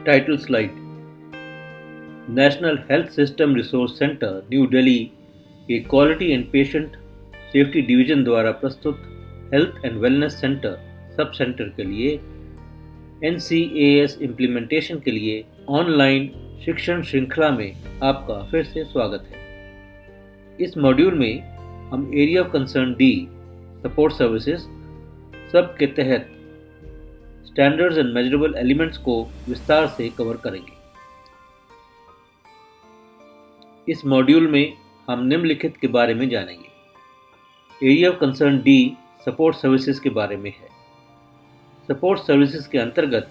Title slide. National health system resource centre new Delhi के quality and patient safety division द्वारा प्रस्तुत health and wellness centre sub centre के लिए NCAS implementation के लिए ऑनलाइन शिक्षण श्रृंखला में आपका फिर से स्वागत है। इस मॉड्यूल में हम area of concern D support services सब के तहत स्टैंडर्ड्स एंड मेजरेबल एलिमेंट्स को विस्तार से कवर करेंगे। इस मॉड्यूल में हम निम्नलिखित के बारे में जानेंगे। Area of concern D support services के बारे में है। सपोर्ट सर्विसेज के अंतर्गत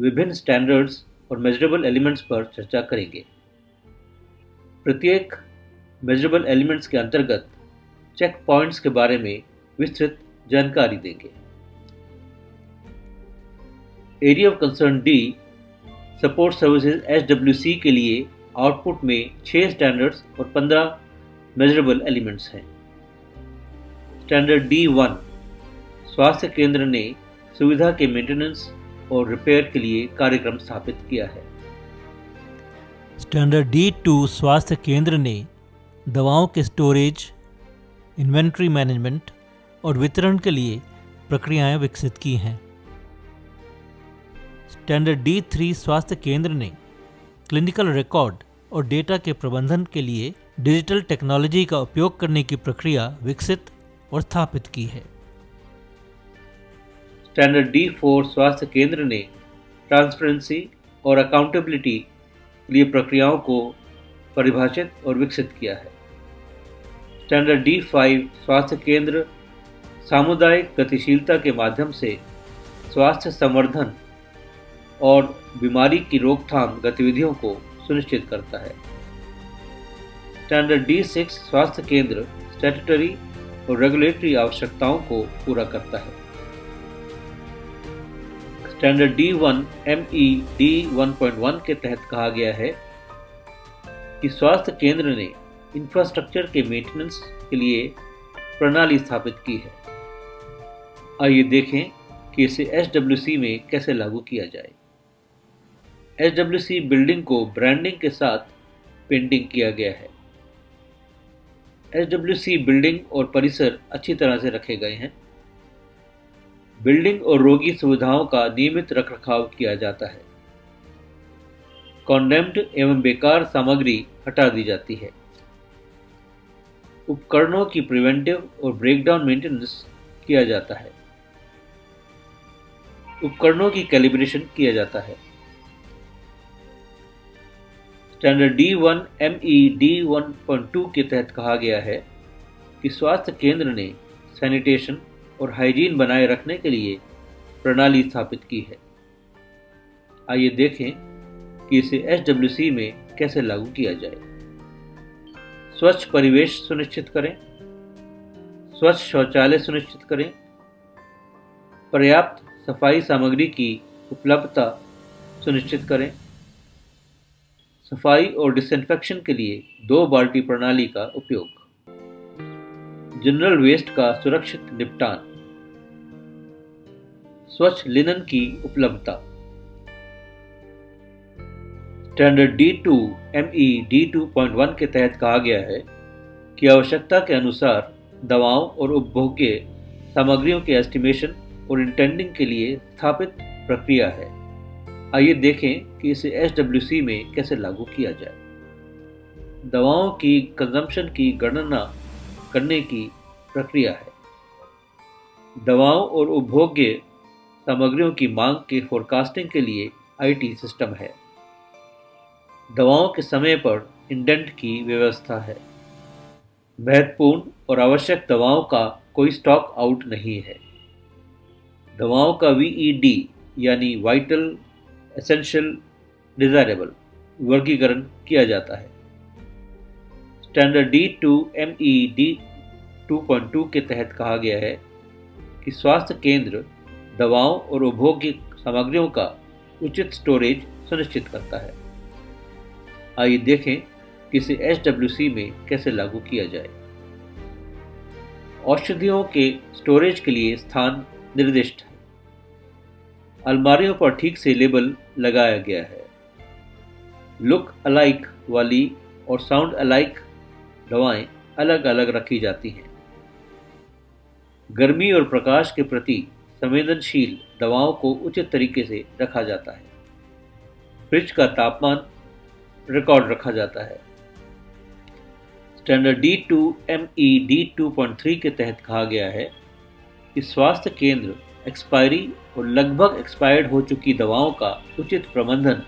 विभिन्न स्टैंडर्ड्स और मेजरेबल एलिमेंट्स पर चर्चा करेंगे। प्रत्येक मेजरेबल एलिमेंट्स के अंतर्गत चेक पॉइंट्स के बारे में विस्तृत जानकारी देंगे। Area of concern D support services SWC के लिए आउटपुट में 6 स्टैंडर्ड्स और 15 मेजरेबल एलिमेंट्स हैं। स्टैंडर्ड D1 स्वास्थ्य केंद्र ने सुविधा के मेंटेनेंस और रिपेयर के लिए कार्यक्रम स्थापित किया है। स्टैंडर्ड D2 स्वास्थ्य केंद्र ने दवाओं के स्टोरेज, इन्वेंट्री मैनेजमेंट और वितरण के लिए प्रक्रियाएं विकसित की हैं। स्टैंडर्ड D3 स्वास्थ्य केंद्र ने क्लिनिकल रिकॉर्ड और डेटा के प्रबंधन के लिए डिजिटल टेक्नोलॉजी का उपयोग करने की प्रक्रिया विकसित और स्थापित की है। स्टैंडर्ड D4 स्वास्थ्य केंद्र ने ट्रांसपेरेंसी और अकाउंटेबिलिटी के लिए प्रक्रियाओं को परिभाषित और विकसित किया है। स्टैंडर्ड D5 स्वास्थ्य केंद्र सामुदायिक गतिशीलता के माध्यम से स्वास्थ्य संवर्धन और बीमारी की रोकथाम गतिविधियों को सुनिश्चित करता है। स्टैंडर्ड D6 स्वास्थ्य केंद्र स्टैट्यूटरी और रेगुलेटरी आवश्यकताओं को पूरा करता है। स्टैंडर्ड D1 MED 1.1 के तहत कहा गया है कि स्वास्थ्य केंद्र ने इंफ्रास्ट्रक्चर के मेंटेनेंस के लिए प्रणाली स्थापित की है। आइए देखें कि इसे SWC में कैसे लागू किया जाए। SWC बिल्डिंग को ब्रांडिंग के साथ पेंटिंग किया गया है। SWC बिल्डिंग और परिसर अच्छी तरह से रखे गए हैं। बिल्डिंग और रोगी सुविधाओं का नियमित रखरखाव किया जाता है। कॉन्डेम्ड एवं बेकार सामग्री हटा दी जाती है। उपकरणों की प्रिवेंटिव और ब्रेकडाउन मेंटेनेंस किया जाता है। उपकरणों की कैलिब्रेशन किया जाता है। स्टैंडर्ड D1 MED 1.2 के तहत कहा गया है कि स्वास्थ्य केंद्र ने सैनिटेशन और हाइजीन बनाए रखने के लिए प्रणाली स्थापित की है। आइए देखें कि इसे SWC में कैसे लागू किया जाए। स्वच्छ परिवेश सुनिश्चित करें। स्वच्छ शौचालय सुनिश्चित करें। पर्याप्त सफाई सामग्री की उपलब्धता सुनिश्चित करें। सफाई और डिसइंफेक्शन के लिए 2 बाल्टी प्रणाली का उपयोग। जनरल वेस्ट का सुरक्षित निपटान। स्वच्छ लिनन की उपलब्धता। स्टैंडर्ड D2 MED 2.1 के तहत कहा गया है कि आवश्यकता के अनुसार दवाओं और उपभोग्य सामग्रियों के एस्टिमेशन और इंटेंडिंग के लिए स्थापित प्रक्रिया है। आइए देखें कि इसे SWC में कैसे लागू किया जाए। दवाओं की कंजम्पशन की गणना करने की प्रक्रिया है। दवाओं और उपभोग्य सामग्रियों की मांग के फोरकास्टिंग के लिए IT सिस्टम है। दवाओं के समय पर इंडेंट की व्यवस्था है। महत्वपूर्ण और आवश्यक दवाओं का कोई स्टॉक आउट नहीं है। दवाओं का VED यानी वाइटल, एसेंशियल, डिजायरेबल वर्गीकरण किया जाता है। स्टैंडर्ड D2 MED 2.2 के तहत कहा गया है कि स्वास्थ्य केंद्र दवाओं और उपभोग्य सामग्रियों का उचित स्टोरेज सुनिश्चित करता है। आइए देखें कि इसे SWC में कैसे लागू किया जाए। औषधियों के स्टोरेज के लिए स्थान निर्दिष्ट है। अलमारियों पर ठीक से लेबल लगाया गया है। लुक अलाइक वाली और साउंड अलाइक दवाएं अलग अलग रखी जाती हैं। गर्मी और प्रकाश के प्रति संवेदनशील दवाओं को उचित तरीके से रखा जाता है। फ्रिज का तापमान रिकॉर्ड रखा जाता है। स्टैंडर्ड D2 ME D2.3 के तहत कहा गया है कि स्वास्थ्य केंद्र एक्सपायरी और लगभग एक्सपायर्ड हो चुकी दवाओं का उचित प्रबंधन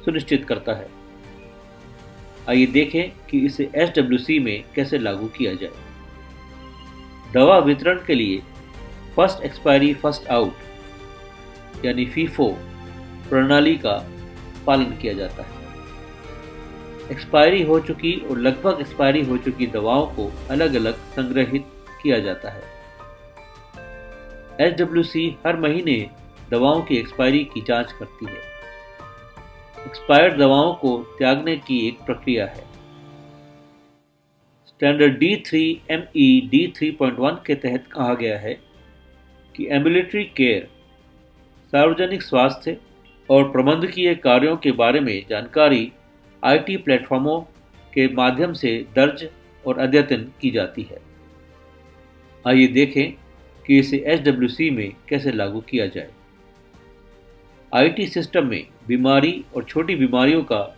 सुनिश्चित करता है। आइए देखें कि इसे SWC में कैसे लागू किया जाए। दवा वितरण के लिए फर्स्ट एक्सपायरी फर्स्ट आउट यानी FIFO प्रणाली का पालन किया जाता है। एक्सपायरी हो चुकी और लगभग एक्सपायरी हो चुकी दवाओं को अलग अलग संग्रहित किया जाता है। SWC हर महीने दवाओं की एक्सपायरी की जांच करती है। एक्सपायर्ड दवाओं को त्यागने की एक प्रक्रिया है। स्टैंडर्ड D3 ME D3.1 के तहत कहा गया है कि एम्बुलेटरी केयर सार्वजनिक स्वास्थ्य और प्रबंधकीय कार्यों के बारे में जानकारी IT प्लेटफॉर्मों के माध्यम से दर्ज और अद्यतन की जाती है। आइए देखें कि इसे SWC में कैसे लागू किया जाए। IT सिस्टम में बीमारी और छोटी बीमारियों का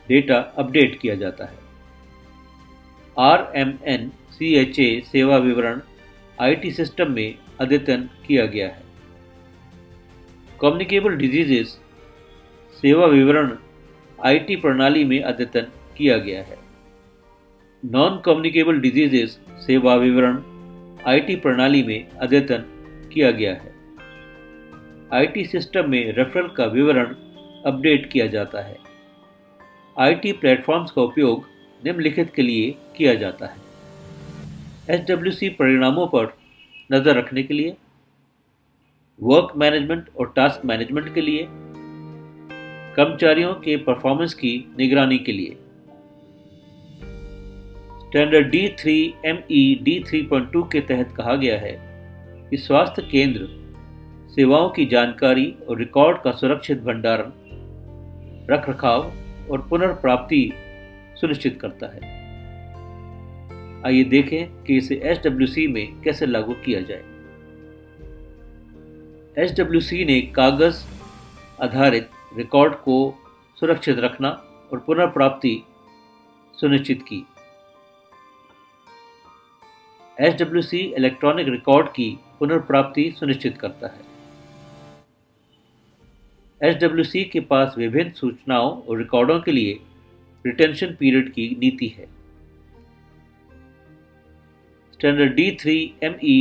डेटा अपडेट किया जाता है। RMN-CHA सेवा विवरण IT सिस्टम में अद्यतन किया गया है। कम्युनिकेबल डिजीजेस सेवा विवरण IT प्रणाली में अद्यतन किया गया है। नॉन कम्युनिकेबल डिजीजेस सेवा विवरण IT प्रणाली में अद्यतन किया गया है। IT सिस्टम में रेफरल का विवरण अपडेट किया जाता है। IT प्लेटफॉर्म्स का उपयोग निम्नलिखित के लिए किया जाता है। SWC परिणामों पर नज़र रखने के लिए, वर्क मैनेजमेंट और टास्क मैनेजमेंट के लिए, कर्मचारियों के परफॉर्मेंस की निगरानी के लिए। स्टैंडर्ड D3 ME D3.2 के तहत कहा गया है कि स्वास्थ्य केंद्र सेवाओं की जानकारी और रिकॉर्ड का सुरक्षित भंडारण, रखरखाव और पुनर्प्राप्ति सुनिश्चित करता है। आइए देखें कि इसे SWC में कैसे लागू किया जाए। SWC ने कागज आधारित रिकॉर्ड को सुरक्षित रखना और पुनर्प्राप्ति सुनिश्चित की। SWC इलेक्ट्रॉनिक रिकॉर्ड की पुनर्प्राप्ति सुनिश्चित करता है। SWC के पास विभिन्न सूचनाओं और रिकॉर्डों के लिए रिटेंशन पीरियड की नीति है। स्टैंडर्ड D3 ME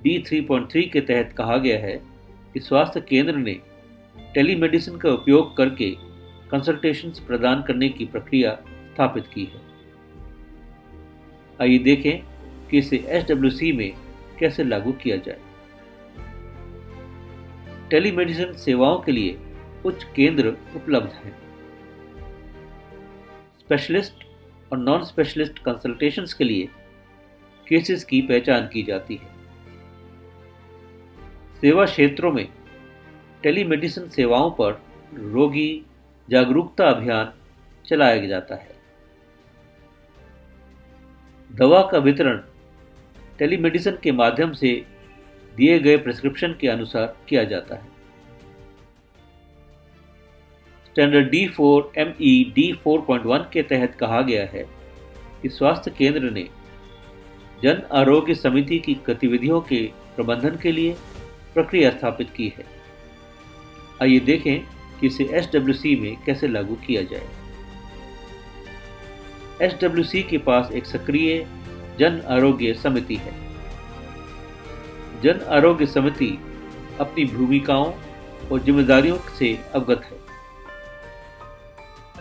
D3.3 के तहत कहा गया है कि स्वास्थ्य केंद्र ने टेलीमेडिसिन का उपयोग करके कंसल्टेशंस प्रदान करने की प्रक्रिया स्थापित की है। आइए देखें कि इसे SWC में कैसे लागू किया जाए। टेलीमेडिसिन सेवाओं के लिए उच्च केंद्र उपलब्ध हैं। स्पेशलिस्ट और नॉन स्पेशलिस्ट कंसल्टेशंस के लिए केसेस की पहचान की जाती है। सेवा क्षेत्रों में टेलीमेडिसिन सेवाओं पर रोगी जागरूकता अभियान चलाया जाता है। दवा का वितरण टेलीमेडिसिन के माध्यम से दिए गए प्रिस्क्रिप्शन के अनुसार किया जाता है। स्टैंडर्ड D4 ME D4.1 के तहत कहा गया है कि स्वास्थ्य केंद्र ने जन आरोग्य समिति की गतिविधियों के प्रबंधन के लिए प्रक्रिया स्थापित की है। आइए देखें कि इसे SWC में कैसे लागू किया जाए। SWC के पास एक सक्रिय जन आरोग्य समिति है। जन आरोग्य समिति अपनी भूमिकाओं और जिम्मेदारियों से अवगत है।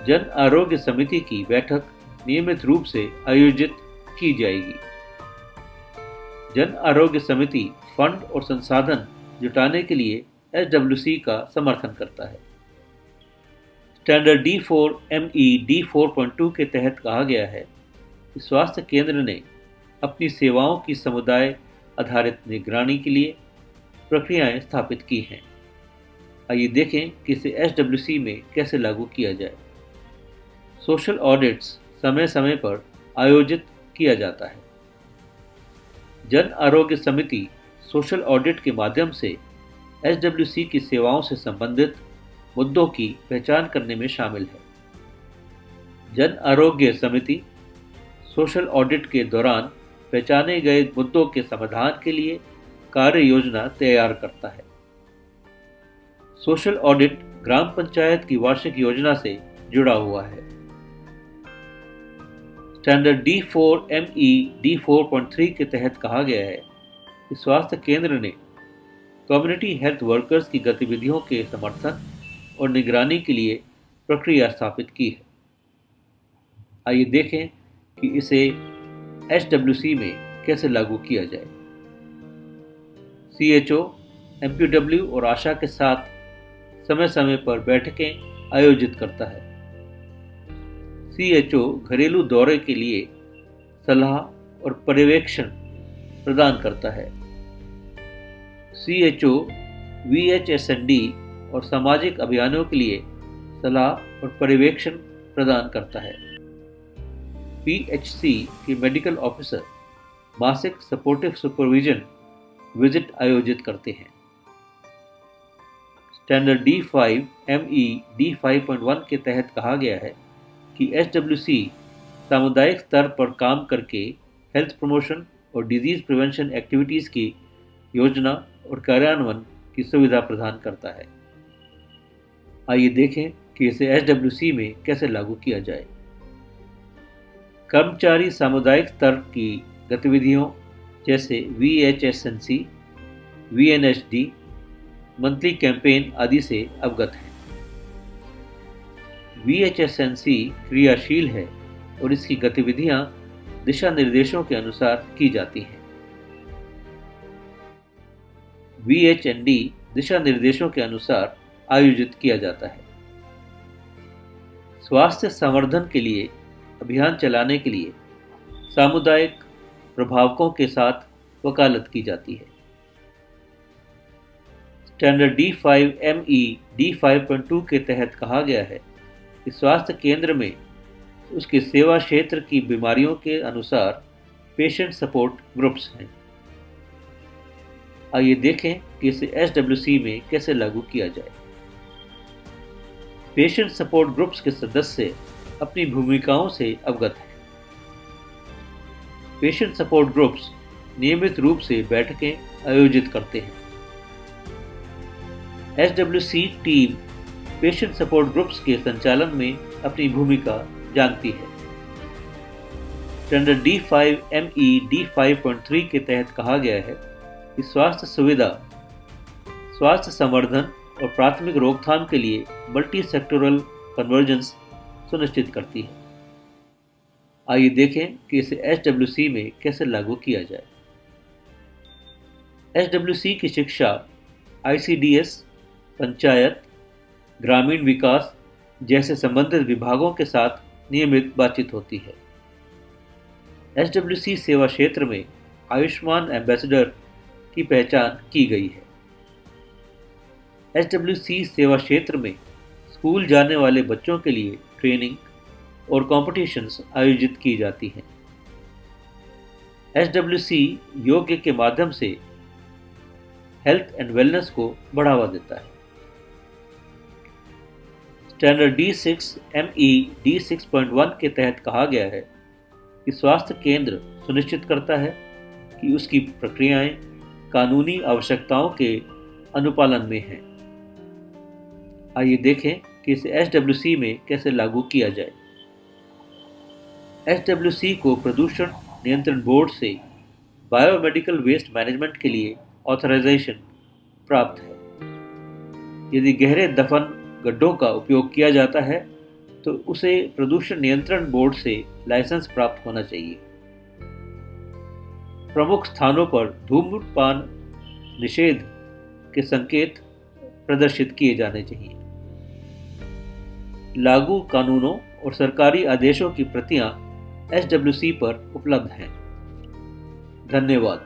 जन आरोग्य समिति की बैठक नियमित रूप से आयोजित की जाएगी। जन आरोग्य समिति फंड और संसाधन जुटाने के लिए SWC का समर्थन करता है। स्टैंडर्ड D4 ME D4.2 के तहत कहा गया है कि स्वास्थ्य केंद्र ने अपनी सेवाओं की समुदाय आधारित निगरानी के लिए प्रक्रियाएं स्थापित की हैं। आइए देखें कि इसे SWC में कैसे लागू किया जाए। सोशल ऑडिट्स समय समय पर आयोजित किया जाता है। जन आरोग्य समिति सोशल ऑडिट के माध्यम से SWC की सेवाओं से संबंधित मुद्दों की पहचान करने में शामिल है। जन आरोग्य समिति सोशल ऑडिट के दौरान पहचाने गए मुद्दों के समाधान के लिए कार्य योजना तैयार करता है। सोशल ऑडिट ग्राम पंचायत की वार्षिक योजना से जुड़ा हुआ है। स्टैंडर्ड D4ME D4.3 के तहत कहा गया है कि स्वास्थ्य केंद्र ने कम्युनिटी हेल्थ वर्कर्स की गतिविधियों के समर्थन और निगरानी के लिए प्रक्रिया स्थापित की है। आइए देखें कि इसे SWC में कैसे लागू किया जाए। CHO, MPW और आशा के साथ समय समय पर बैठकें आयोजित करता है। CHO घरेलू दौरे के लिए सलाह और पर्यवेक्षण प्रदान करता है। CHO VHSND और सामाजिक अभियानों के लिए सलाह और पर्यवेक्षण प्रदान करता है। PHC के मेडिकल ऑफिसर मासिक सपोर्टिव सुपरविजन विजिट आयोजित करते हैं। स्टैंडर्ड D5ME D5.1 के तहत कहा गया है कि SWC सामुदायिक स्तर पर काम करके हेल्थ प्रमोशन और डिजीज प्रिवेंशन एक्टिविटीज़ की योजना और कार्यान्वयन की सुविधा प्रदान करता है। आइए देखें कि इसे SWC में कैसे लागू किया जाए। कर्मचारी सामुदायिक स्तर की गतिविधियों जैसे VHSNC, VNHD, मंथली कैंपेन आदि से अवगत हैं। VHSNC क्रियाशील है और इसकी गतिविधियां दिशा निर्देशों के अनुसार की जाती हैं। VHND दिशा निर्देशों के अनुसार आयोजित किया जाता है। स्वास्थ्य संवर्धन के लिए अभियान चलाने के लिए सामुदायिक प्रभावकों के साथ वकालत की जाती है। स्टैंडर्ड D5ME D5.2 के तहत कहा गया है कि स्वास्थ्य केंद्र में उसके सेवा क्षेत्र की बीमारियों के अनुसार पेशेंट सपोर्ट ग्रुप्स हैं। आइए देखें कि इसे SWC में कैसे लागू किया जाए। पेशेंट सपोर्ट ग्रुप्स के सदस्य अपनी भूमिकाओं से अवगत हैं। पेशेंट सपोर्ट ग्रुप्स नियमित रूप से बैठकें आयोजित करते हैं। SWC team patient support groups के संचालन में अपनी भूमिका जानती है। स्टैंडर्ड D5ME D5.3 के तहत कहा गया है कि स्वास्थ्य सुविधा, स्वास्थ्य संवर्धन और प्राथमिक रोकथाम के लिए मल्टी सेक्टोरल कन्वर्जेंस सुनिश्चित करती है। आइए देखें कि इसे SWC में कैसे लागू किया जाए। SWC की शिक्षा ICDS, पंचायत, ग्रामीण विकास जैसे संबंधित विभागों के साथ नियमित बातचीत होती है। SWC सेवा क्षेत्र में आयुष्मान एम्बेसडर की पहचान की गई है। SWC सेवा क्षेत्र में स्कूल जाने वाले बच्चों के लिए ट्रेनिंग और कॉम्पिटिशन्स आयोजित की जाती हैं। SWC योग्य के माध्यम से हेल्थ एंड वेलनेस को बढ़ावा देता है। स्टैंडर्ड D6ME D6.1 के तहत कहा गया है कि स्वास्थ्य केंद्र सुनिश्चित करता है कि उसकी प्रक्रियाएं कानूनी आवश्यकताओं के अनुपालन में हैं। आइए देखें कि इसे SWC में कैसे लागू किया जाए। SWC को प्रदूषण नियंत्रण बोर्ड से बायोमेडिकल वेस्ट मैनेजमेंट के लिए ऑथराइजेशन प्राप्त है। यदि गहरे दफन गड्ढों का उपयोग किया जाता है तो उसे प्रदूषण नियंत्रण बोर्ड से लाइसेंस प्राप्त होना चाहिए। प्रमुख स्थानों पर धूम्रपान निषेध के संकेत प्रदर्शित किए जाने चाहिए। लागू कानूनों और सरकारी आदेशों की प्रतियां SWC पर उपलब्ध हैं। धन्यवाद।